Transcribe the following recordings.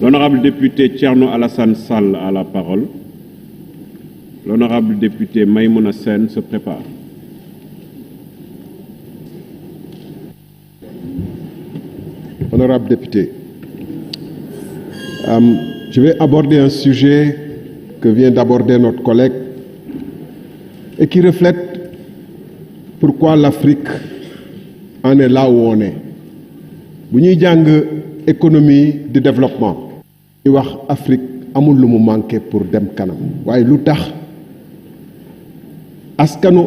L'honorable député Thierno Alassane Sall a la parole. L'honorable député Maïmouna Sène se prépare. Honorable député, je vais aborder un sujet que vient d'aborder notre collègue et qui reflète pourquoi l'Afrique en est là où on est. Bu ñuy jàng économie de développement ñu wax Afrique amul lu mu manqué pour dem kanam waaye lu tax askanu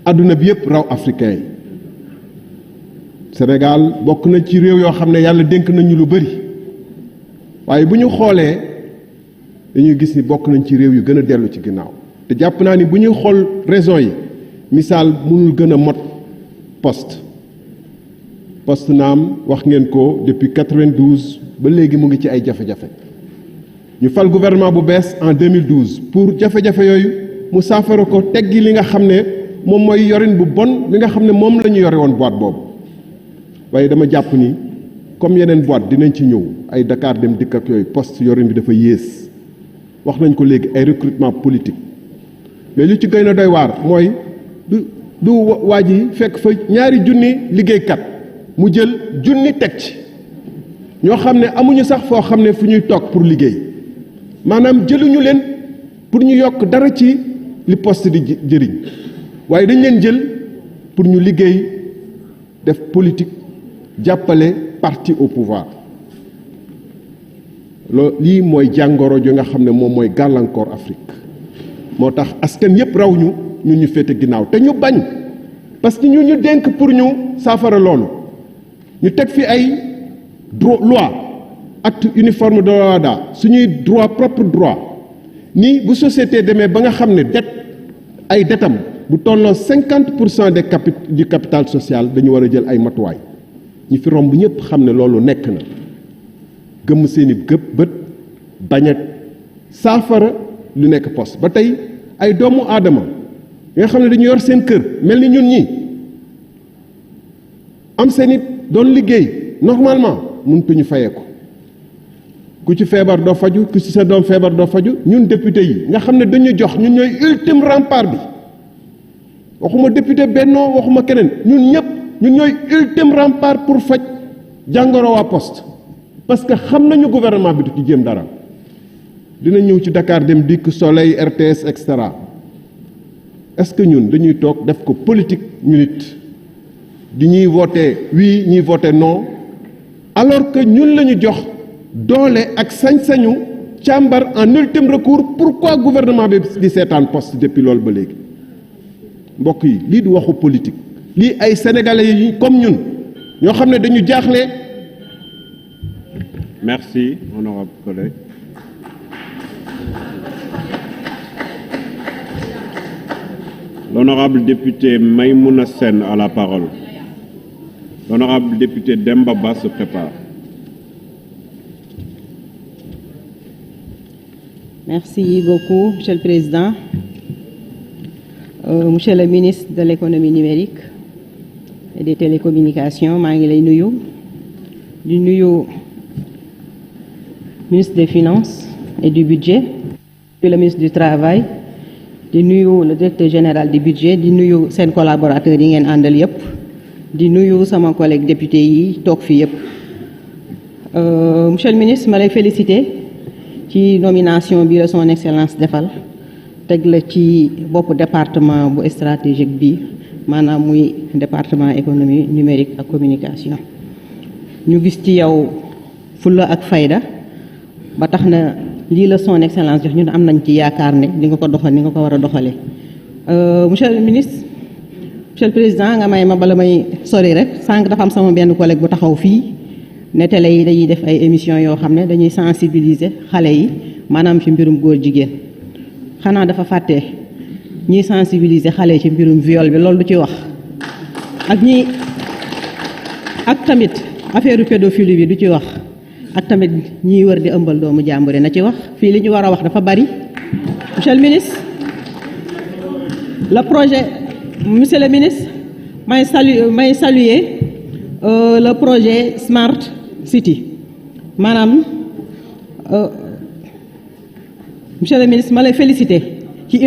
àdduna bi yëpp raw africain yi Sénégal bokk na ci réew yoo xam ne yàlla dénk nañu lu bëri waaye bu ñu xoolee dañuy gis ni bokk nañ ci réew yu gën a dellu ci ginnaaw te jàpp naa ni bu ñuy xool raison yi misaal mënul gën a mot poste naam wax ngeen ko depuis 92 ba léegi mu ngi ci ay jafe-jafe ñu fal gouvernement bu bees en 2012 pour jafe-jafe yooyu mu saafara ko teggi li nga xam ne moom mooy yorin bu bon li nga xam ne moom la ñu yore woon boîte boobu waaye dama jàpp ni comme yeneen boîte dinañ ci ñëw ay Dakar dem dikk ak yooyu poste yorin bi dafa yées wax nañ ko léegi ay recrutement politique mais li ci gën a doy waar mooy du waa ji fekk fa ñaari junni liggéeykat mu jël junni teg ci ñoo xam ne amuñu sax foo xam ne fu ñuy toog pour liggéey maanaam jëluñu leen pour ñu yokk dara ci li poste di jëriñ waaye dañ leen jël pour ñu liggéey def politique jàppale parti au pouvoir lii mooy jàngoro jo nga xam ne moom mooy gàllankoor Afrique moo tax askan yépp raw ñu ñun ñu féete ginnaaw te ñu bañ parce que ñun ñu dénk pour ñu saafara loolu ñu teg fi ay loi acte uniforme de l'OHADA suñuy droit propre droit ni bu société demee ba nga xam ne ay detam bu tolloo 50% du capital social dañu war a jël ay matuwaay ñi fi romb ñëpp xam ne loolu nekk na gëmm seeni bët bañ a saafara lu nekk poste ba tey ay doomu aadama yi nga xam ne dañu yor seen kër mel ni ñun ñi am seeni doon liggéey normalement mënutuñu fayee ko ku ci feebar doo faju ku ci sa doom feebar doo faju ñun député yi nga xam ne dañu jox ñun ñooy ultime rempart bi waxuma député Benno waxuma keneen ñun ñooy ultime rempart pour faj jàngoro waa poste parce que xam nañu gouvernement bi du ci jéem dara dina ñëw ci Dakar dem dikk Soleil RTS et cetera est-ce que ñun dañuy toog def ko politique ñu nit di ñuy voter oui ñuy voter non alors que ñun lañu jox doole ak sañ-sañu càmbar en ultime recours pourquoi gouvernement bi di seetaan poste depuis loolu ba léegi mbokk yi lii du waxu politique lii ay sénégalais yi comme ñun ñoo xam ne dañu jaaxle. Merci, honorable collègue. L'honorable député Maïmouna Sène a la parole. L'honorable député Demba Ba se prépare. Merci beaucoup, Monsieur le Président. Monsieur le ministre de l'économie numérique et des télécommunications, maa ngi lay nuyu di nuyu ministre des Finances et du Budget, puis le ministre du Travail, di nuyu le directeur général du budget, di nuyu seen collaborateurs yi ngeen àndal yépp, di nuyu sama collègue député yi toog fi yépp. Monsieur le ministre, ma lay féliciter ci nomination bi la son excellence defal teg la ci bopp département bu stratégique bi maanaam muy département économie numérique ak communication. ñu gis ci yow fulla ak fayda ba tax na lii la son excellence jox ñun am nañ ci yaakaar ne di nga ko doxal ni nga ko war a doxalee. Monsieur le ministre, monsieur le président, nga may ma bala may sori rek sànq dafa am sama benn collègue bu taxaw fii ne télé yi dañuy def ay émissions yoo xam ne dañuy sensibiliser xale yi maanaam ci mbirum góor jigéen xanaa dafa fàtte ñiy sensibiliser xale yi ci mbirum viol bi loolu du ci wax ak tamit affaire pédophilie bi du ci wax ak tamit ñiy wër di ëmbal doomu jàmbure na ci wax fii li ñu war a wax dafa bari. Monsieur le ministre, le projet, monsieur le ministre, may saluer le projet Smart City maanaam monsieur le ministre ma lay féliciter ci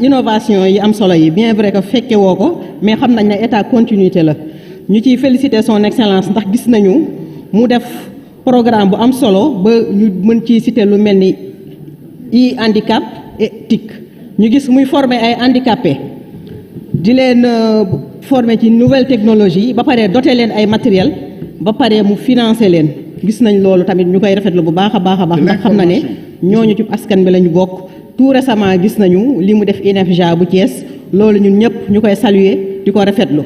innovation yi am solo yi bien vrai que fekke woo ko mais xam nañ ne état continuité la ñu ciy féliciter son excellence ndax gis nañu mu def programme bu am solo ba ñu mën ci citer lu mel ni e-handicap et TIC ñu gis muy former ay handicapés di leen former ci nouvelle technologie ba pare doter leen ay matériel ba pare mu financer leen gis nañ loolu tamit ñu koy rafetlu bu baax a baax a baax ndax xam na ne ñooñu ci askan bi la ñu bokk. tout récemment gis nañu li mu def INEFJA bu Thiès loolu ñun ñëpp ñu koy saluer di ko rafetlu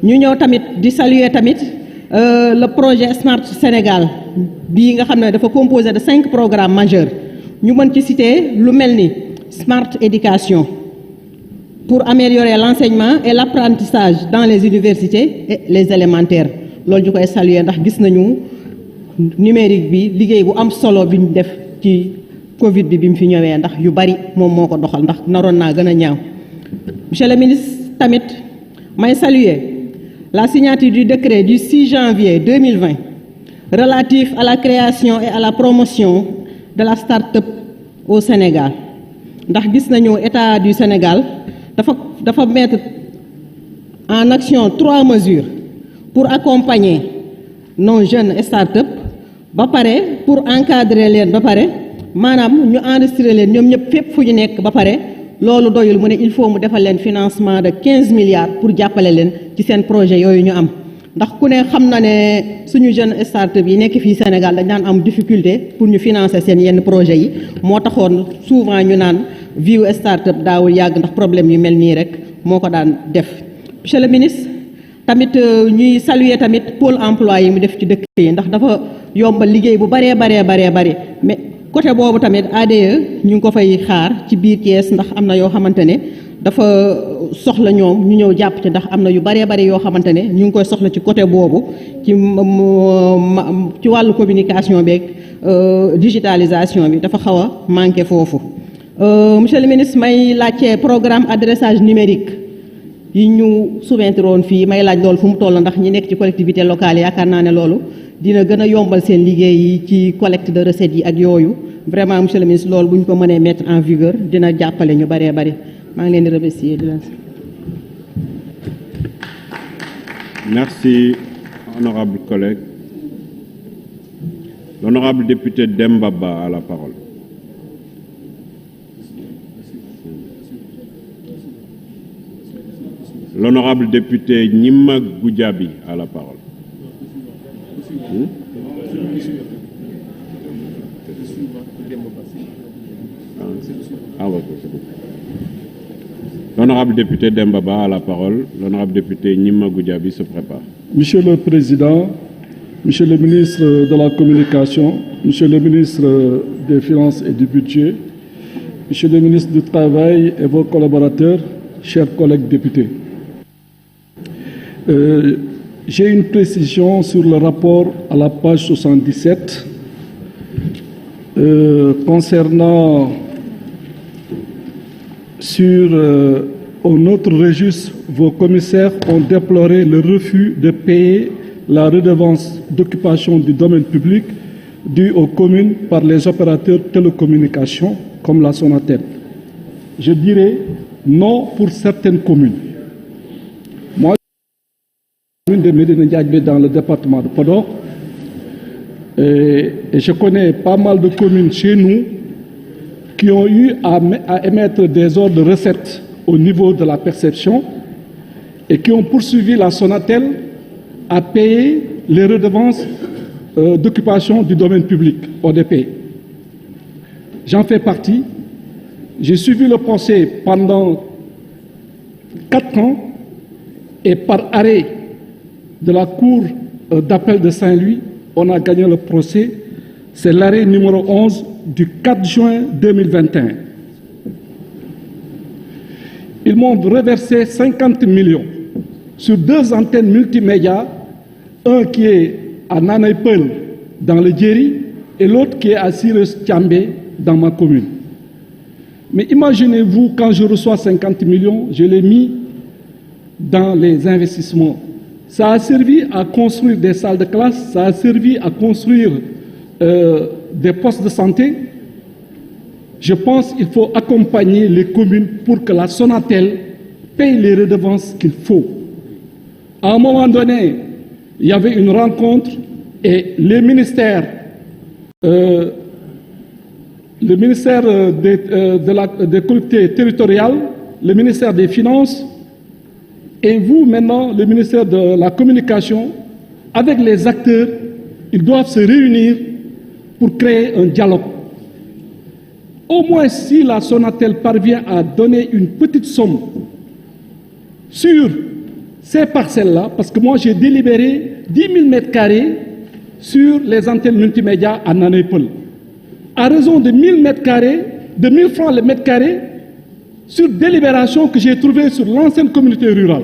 ñu ñëw tamit di saluer tamit le projet Smart Sénégal bii nga xam ne dafa composé de 5 programmes majeurs ñu mën ci citer lu mel ni Smart Éducation pour améliorer l'enseignement et l'apprentissage dans les universités et les élémentaires loolu ñu koy saluer ndax gis nañu numérique bi liggéey bu am solo bi ñu def ci Covid bi mu fi ñëwee ndax yu bari moom moo ko doxal ndax naroon naa gën a ñaaw monsieur le ministre tamit may saluer la signature du décret du 6 janvier 2020 relatif à la création et à la promotion de la start-up au Sénégal ndax gis nañu état du Sénégal dafa mettre en action 3 mesures pour accompagner nos jeunes start-up ba pare pour encadrer leen ba pare maanaam ñu enregistrer leen ñoom ñëpp fépp fu ñu nekk ba pare loolu doyul mu ne il faut mu defal leen financement de 15 milliards pour jàppale leen ci seen projet yooyu ñu am ndax ku ne xam na ne suñu jeune start-up yi nekk fii Sénégal dañ daan am difficulté pour ñu financer seen yenn projet yi moo taxoon souvent ñu naan viu start-up daawul yàgg ndax problème yu mel nii rek moo ko daan def. monsieur le ministre tamit ñuy saluer tamit pôle emploi yi mu def ci dëkk yi ndax dafa yombal liggéey bu baree bari mais côté boobu tamit ADE ñu ngi ko fay xaar ci biir Thiès ndax am na yoo xamante ne dafa soxla ñoom ñu ñëw jàpp ci ndax am na yu baree bari yoo xamante ne ñu ngi koy soxla ci côté boobu ci wàllu communication beeg digitalisation bi dafa xaw a manqué foofu. monsieur le ministre may laajte programme adressage numérique yi ñu soumettre woon fii may laaj loolu fu mu toll ndax ñi nekk ci collectivité locale yaakaar naa ne loolu dina gën a yombal seen liggéey yi ci collecte de recettes yi ak yooyu vraiment monsieur le ministre loolu bu ñu ko mënee mettre en vigueur dina jàppale ñu baree bari maa ngi leen di remercier di leen. Merci, honorable collègue. L'honorable député Demba Ba a la parole. L'honorable député Nyima Goudiaby a la parole. L'honorable député Demba Ba a la parole. L'honorable député Nyima Goudiaby se prépare. Monsieur le Président, Monsieur le ministre de la Communication, Monsieur le ministre des Finances et du Budget, Monsieur le ministre du Travail et vos collaborateurs, chers collègues députés. J'ai une précision sur le rapport à la page 77 concernant sur un autre registre, vos commissaires ont déploré le refus de payer la redevance d'occupation du domaine public due aux communes par les opérateurs de télécommunications comme la Sonatel. Je dirais non pour certaines communes. Moi, je suis de Médina Ndiadjbé dans le département de Podor et je connais pas mal de communes chez nous qui ont eu à émettre des ordres de recettes au niveau de la perception et qui ont poursuivi la Sonatel à payer les redevances d'occupation du domaine public, ODP. J'en fais partie. J'ai suivi le procès pendant 4 ans et par arrêt de la Cour d'appel de Saint-Louis, on a gagné le procès. C'est l'arrêt numéro 11 du 4 juin 2021. Ils m'ont reversé 50 millions sur 2 antennes multimédia, un qui est à Nanaipel dans le Djeri et l'autre qui est à Sirus Tchambé dans ma commune. Mais imaginez-vous, quand je reçois 50 millions, je les mis dans les investissements. Ça a servi à construire des salles de classe, ça a servi à construire des postes de santé, je pense qu'il faut accompagner les communes pour que la Sonatel paye les redevances qu'il faut. À un moment donné, il y avait une rencontre et les ministères, des collectivités territoriales, le ministère des Finances et vous maintenant, le ministère de la Communication, avec les acteurs, ils doivent se réunir pour créer un dialogue. Au moins si la Sonatel parvient à donner une petite somme sur ces parcelles-là, parce que moi j'ai délibéré 10 000 m² sur les antennes multimédia à Nanay-Peul, à raison de 1 000 m², de 1 000 francs le mètre carré, sur délibération que j'ai trouvée sur l'ancienne communauté rurale,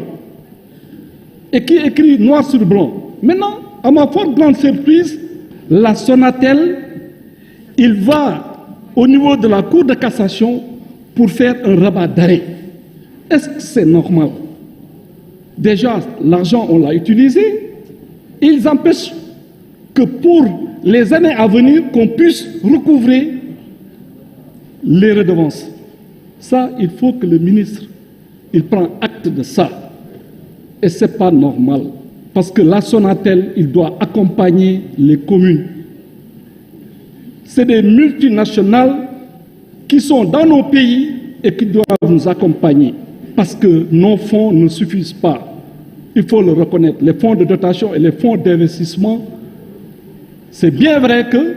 et qui est écrit noir sur blanc. Maintenant, à ma forte grande surprise, la Sonatel, il va au niveau de la Cour de cassation pour faire un rabat d'arrêt. Est-ce que c'est normal? Déjà, l'argent, on l'a utilisé. Ils empêchent que pour les années à venir, qu'on puisse recouvrer les redevances. Ça, il faut que le ministre, il prenne acte de ça. Et ce n'est pas normal. Parce que la Sonatel, il doit accompagner les communes. C'est des multinationales qui sont dans nos pays et qui doivent nous accompagner. Parce que nos fonds ne suffisent pas. Il faut le reconnaître. Les fonds de dotation et les fonds d'investissement, c'est bien vrai que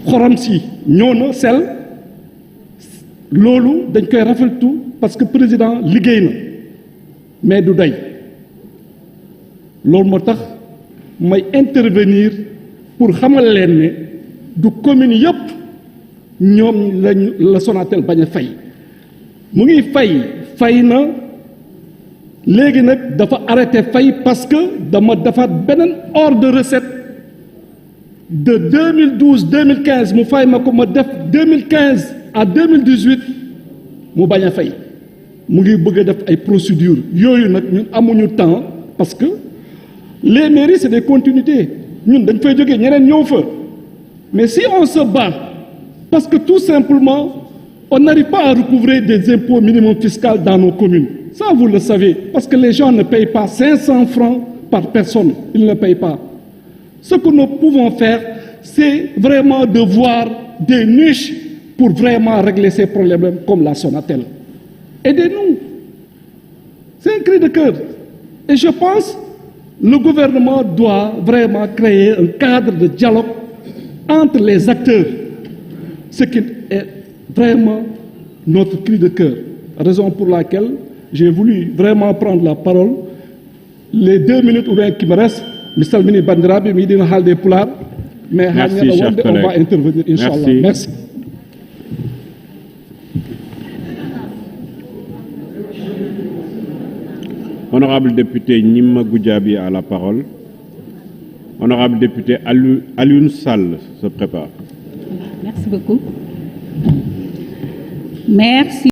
Khoramsi, Nyono, Sel, Lolo, dañ koy rafetlu parce que président liggéey na mais du doy. Loolu moo tax may intervenir pour xamal leen ne du commune yëpp ñoom la Sonatel bañ a fay mu ngi fay na léegi nag dafa arrêté fay parce que dama defaat beneen hors de recette de 2012-2015 mu fay ma ko ma def 2015 à 2018 mu bañ a fay mu ngi bëgg a def ay procédures yooyu nag ñun amuñu temps parce que les mairies c'est des continuités ñun dañ fay jógee ñeneen ñëw fa mais si on se bat parce que tout simplement on n'arrive pas à recouvrer des impôts minimum fiscal dans nos communes. Ça, vous le savez, parce que les gens ne payent pas 500 francs par personne. Ils ne payent pas. Ce que nous pouvons faire, c'est vraiment de voir des niches pour vraiment régler ces problèmes comme la Sonatel. Aidez-nous. C'est un cri de cœur. Et je pense que le gouvernement doit vraiment créer un cadre de dialogue entre les acteurs. Ce qui est vraiment notre cri de cœur. Raison pour laquelle j'ai voulu vraiment prendre la parole. Les 2 minutes ou bien qui me restent, Mr. Mini Bandirabi, Midina Halde Poular, mais merci, cher on va intervenir, Inch'Allah. Merci. Honorable député Nima Goudjabi a la parole. Honorable député Alioune Sall se prépare. Merci beaucoup. Merci.